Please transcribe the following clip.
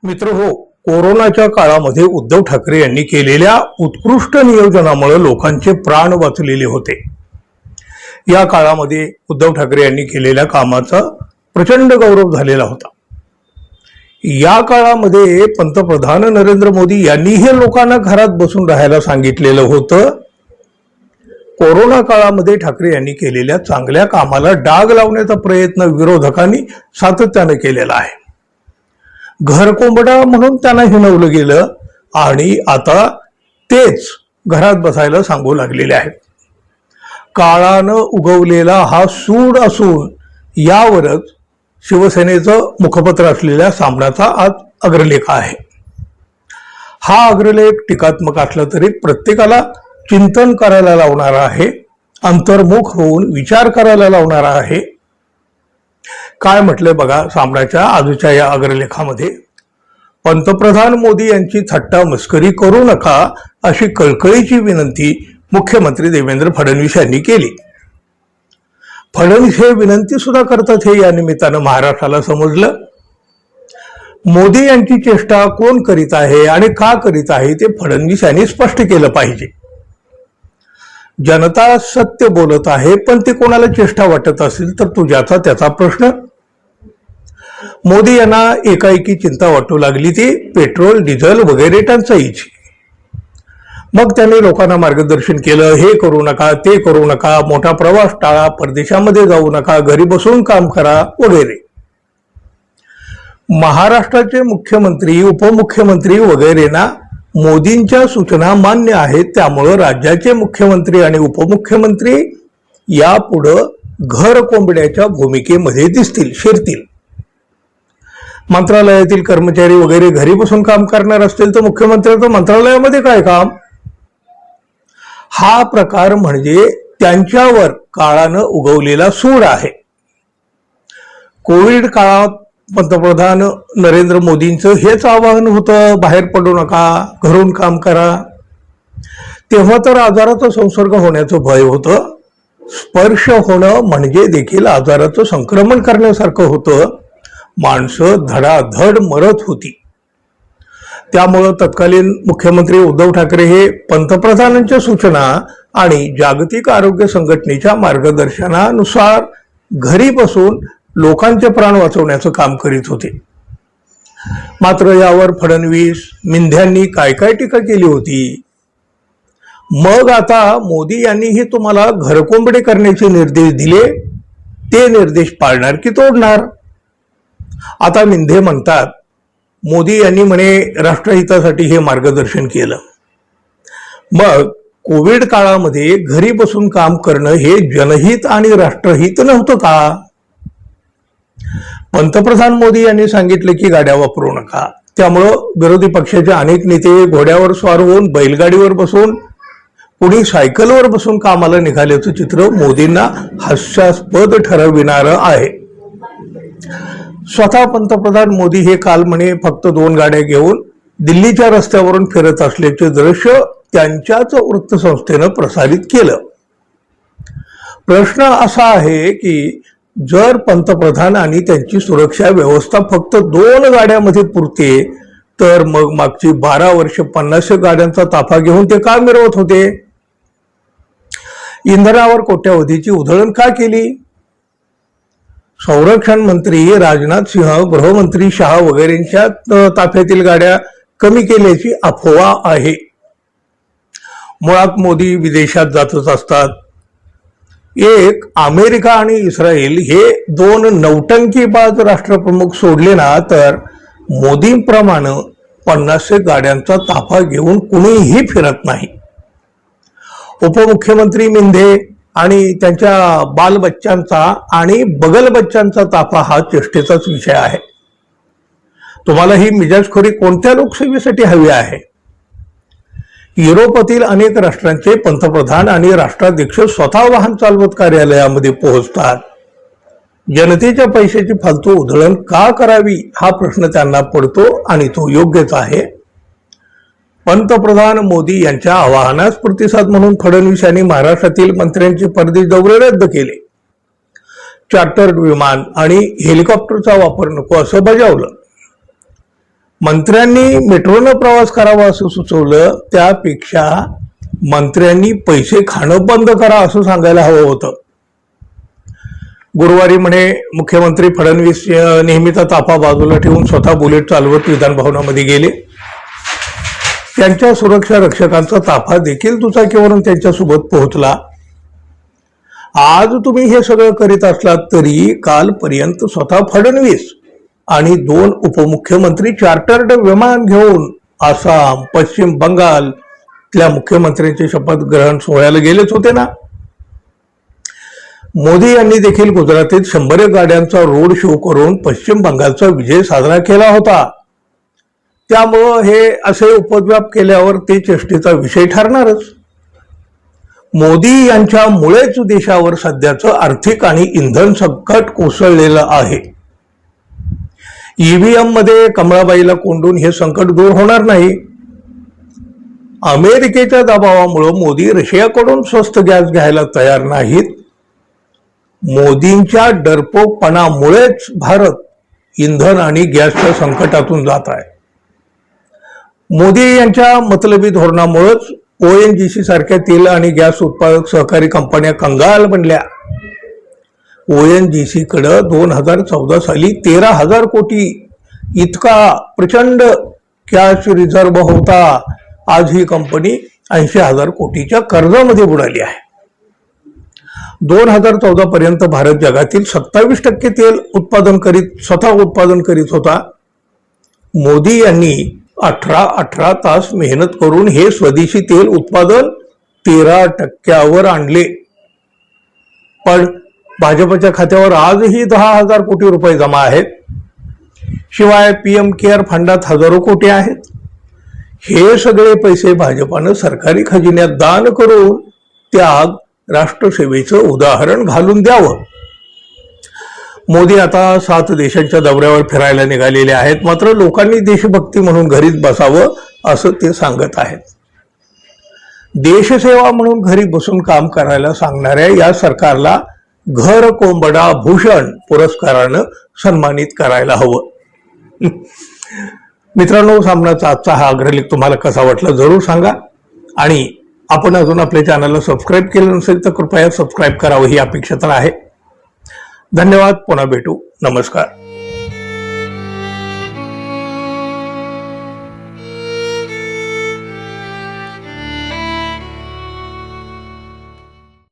मित्र हो, कोरोनाच्या काळामध्ये उद्धव ठाकरे यांनी केलेल्या उत्कृष्ट नियोजनामुळे लोकांचे प्राण वाचलेले होते. या काळामध्ये उद्धव ठाकरे यांनी केलेल्या कामाचा प्रचंड गौरव झालेला होता. या काळामध्ये पंतप्रधान नरेंद्र मोदी यांनीही लोकांना घरात बसून राहायला सांगितलेलं होतं. कोरोना काळामध्ये ठाकरे यांनी केलेल्या चांगल्या कामाला डाग लावण्याचा प्रयत्न विरोधकांनी सातत्याने केलेला आहे. घरकोंबडा म्हणून त्यांना हिणवलं गेलं आणि आता तेच घरात बसायला सांगू लागलेले आहेत. काळानं उगवलेला हा सूड असून यावरच शिवसेनेचं मुखपत्र असलेल्या सामनाचा आज अग्रलेख आहे. हा अग्रलेख टीकात्मक असला तरी प्रत्येकाला चिंतन करायला लावणारा आहे, अंतर्मुख होऊन विचार करायला लावणारा आहे. काय म्हटलंय बघा सामनाच्या आजच्या या अग्रलेखामध्ये. पंतप्रधान मोदी यांची थट्टा मस्करी करू नका अशी कळकळीची विनंती मुख्यमंत्री देवेंद्र फडणवीस यांनी केली. फडणवीस हे विनंती सुद्धा करतात हे या निमित्तानं महाराष्ट्राला समजलं. मोदी यांची चेष्टा कोण करीत आहे आणि का करीत आहे ते फडणवीस यांनी स्पष्ट केलं पाहिजे. जनता सत्य बोलत आहे, पण ते कोणाला चेष्टा वाटत असेल तर तुझ्याचा त्याचा प्रश्न. मोदी यांना एकाएकी चिंता वाटू लागली ती पेट्रोल डिझेल वगैरे टंचाईची. मग त्यांनी लोकांना मार्गदर्शन केलं, हे करू नका ते करू नका, मोठा प्रवास टाळा, परदेशामध्ये जाऊ नका, घरी बसून काम करा वगैरे. महाराष्ट्राचे मुख्यमंत्री उपमुख्यमंत्री वगैरेंना मोदींच्या सूचना मान्य आहेत. त्यामुळं राज्याचे मुख्यमंत्री आणि उपमुख्यमंत्री यापुढं घर कोंबड्याच्या भूमिकेमध्ये शिरतील. मंत्रालयातील कर्मचारी वगैरे घरी बसून काम करणार असतील तर मुख्यमंत्र्यांचं मंत्रालयामध्ये काय काम. हा प्रकार म्हणजे त्यांच्यावर काळानं उगवलेला सूड आहे. कोविड काळात पंतप्रधान नरेंद्र मोदींचं हेच आवाहन होतं, बाहेर पडू नका, घरून काम करा. तेव्हा तर आजाराचा संसर्ग होण्याचं भय होतं. स्पर्श होणं म्हणजे देखील आजाराचं संक्रमण करण्यासारखं होतं. माणसं धडाधड मरत होती. त्यामुळं तत्कालीन मुख्यमंत्री उद्धव ठाकरे हे पंतप्रधानांच्या सूचना आणि जागतिक आरोग्य संघटनेच्या मार्गदर्शनानुसार घरी बसून लोकांचे प्राण वाचवण्याचं काम करीत होते. मात्र यावर फडणवीस मिंध्यांनी काय काय टीका केली होती. मग आता मोदी यांनीही तुम्हाला घरकोंबडे करण्याचे निर्देश दिले, ते निर्देश पाळणार की तोडणार. आता मिंधे म्हणतात मोदी यांनी म्हणे राष्ट्रहितासाठी हे मार्गदर्शन केलं. मग कोविड काळामध्ये घरी बसून काम करणं हे जनहित आणि राष्ट्रहित नव्हतं का. पंतप्रधान मोदी यांनी सांगितलं की गाड्या वापरू नका. त्यामुळं विरोधी पक्षाचे अनेक नेते घोड्यावर स्वार होऊन बैलगाडीवर बसून कुणी सायकलवर बसून कामाला निघाल्याचं चित्र मोदींना हास्यास्पद ठरविणारं आहे. स्वतः पंतप्रधान मोदी हे काल म्हणे फक्त 2 गाड्या घेऊन दिल्लीच्या रस्त्यावरून फिरत असल्याचे दृश्य त्यांच्याच वृत्तसंस्थेनं प्रसारित केलं. प्रश्न असा आहे की जर पंतप्रधान आणि त्यांची सुरक्षा व्यवस्था फक्त 2 गाड्यामध्ये पुरते तर मग मागची 12 वर्ष 50 गाड्यांचा ताफा घेऊन ते का मिरवत होते. इंधनावर कोट्यावधीची उधळण का केली. संरक्षण मंत्री राजनाथ सिंह, गृहमंत्री शहा वगैरेंच्या ताफ्यातील गाड्या कमी केल्याची अफवा आहे. मुळात मोदी विदेशात जातच असतात. एक अमेरिका आणि इस्रायल हे 2 नौटंकीबाज राष्ट्रप्रमुख सोडले ना तर मोदींप्रमाणे 50 गाड्यांचा ताफा घेऊन कुणीही फिरत नाही. उपमुख्यमंत्री मिंधे आणि त्यांच्या बालबच्चांचा आणि बगलबच्चांचा ताफा हा चेष्टेचाच विषय आहे. तुम्हाला ही मिजाजखोरी कोणत्या लोकसेवेसाठी हवी आहे. युरोपातील अनेक राष्ट्रांचे पंतप्रधान आणि राष्ट्राध्यक्ष स्वतः वाहन चालवत कार्यालयामध्ये पोहोचतात. जनतेच्या पैशाची फालतू उधळण का करावी हा प्रश्न त्यांना पडतो आणि तो योग्यच आहे. पंतप्रधान मोदी यांच्या आवाहनास प्रतिसाद म्हणून फडणवीस यांनी महाराष्ट्रातील मंत्र्यांचे परदेश दौरे रद्द केले. चार्टर्ड विमान आणि हेलिकॉप्टरचा वापर नको असं बजावलं. मंत्र्यांनी मेट्रोनं प्रवास करावा असं सुचवलं, त्यापेक्षा मंत्र्यांनी पैसे खाणं बंद करा असं सांगायला हवं होतं. गुरुवारी म्हणे मुख्यमंत्री फडणवीस नेहमीचा ताफा बाजूला ठेवून स्वतः बुलेट चालवत विधान भवनामध्ये गेले. त्यांच्या सुरक्षा रक्षकांचा ताफा देखील दुचाकीवरून त्यांच्यासोबत पोहोचला. आज तुम्ही हे सगळं करीत असलात तरी कालपर्यंत स्वतः फडणवीस आणि 2 उपमुख्यमंत्री चार्टर्ड विमान घेऊन आसाम, पश्चिम बंगालच्या मुख्यमंत्र्यांचे शपथ ग्रहण सोहळ्याला गेलेच होते ना. मोदी यांनी देखील गुजरातीत 100 गाड्यांचा रोड शो करून पश्चिम बंगालचा विजय साजरा केला होता. त्यामुळं हे असे उपद्व्याप केल्यावर ते चेष्टेचा विषय ठरणारच. मोदी यांच्यामुळेच देशावर सध्याचं आर्थिक आणि इंधन संकट कोसळलेलं आहे. ईव्हीएम मध्ये कमळाबाईला कोंडून हे संकट दूर होणार नाही. अमेरिकेच्या दबावामुळे मोदी रशियाकडून स्वस्त गॅस घ्यायला तयार नाहीत. मोदींच्या डरपोकपणामुळेच भारत इंधन आणि गॅसच्या संकटातून जात आहे. मोदी यांच्या मतलबी धोरणामुळेच ONGC सारख्या तेल आणि गॅस उत्पादक सहकारी कंपन्या कंगाल बनल्या. ONGC कडे 2014 साली 13,000 कोटी इतका प्रचंड कॅश रिझर्व्ह होता. आज ही कंपनी 80,000 कोटीच्या कर्जामध्ये बुडाली आहे. 2014 पर्यंत भारत जगातील 27% तेल स्वतः उत्पादन करीत होता. मोदी यांनी 18 तास मेहनत करून हे स्वदेशी तेल उत्पादन 13% आणले. पण भाजपच्या खात्यावर आजही 10,000 कोटी रुपये जमा आहेत. शिवाय PM केअर फंडात हजारो कोटी आहेत. हे सगळे पैसे भाजपानं सरकारी खजिन्यात दान करून त्याग राष्ट्रसेवेचं उदाहरण घालून द्यावं. मोदी आता 7 देशांच्या दौऱ्यावर फिरायला निघालेले आहेत. मात्र लोकांनी देशभक्ती म्हणून घरीच बसावं असं ते सांगत आहेत. देशसेवा म्हणून घरी बसून काम करायला सांगणाऱ्या या सरकारला घर कोंबडा भूषण पुरस्कारानं सन्मानित करायला हवं. मित्रांनो, सामनाचा आजचा हा अग्रलेख तुम्हाला कसा वाटला जरूर सांगा. आणि आपण अजून आपल्या चॅनलला सबस्क्राईब केलं नसेल तर कृपया सबस्क्राईब करावं ही अपेक्षा तर आहे. धन्यवाद. पुन्हा भेटू. नमस्कार.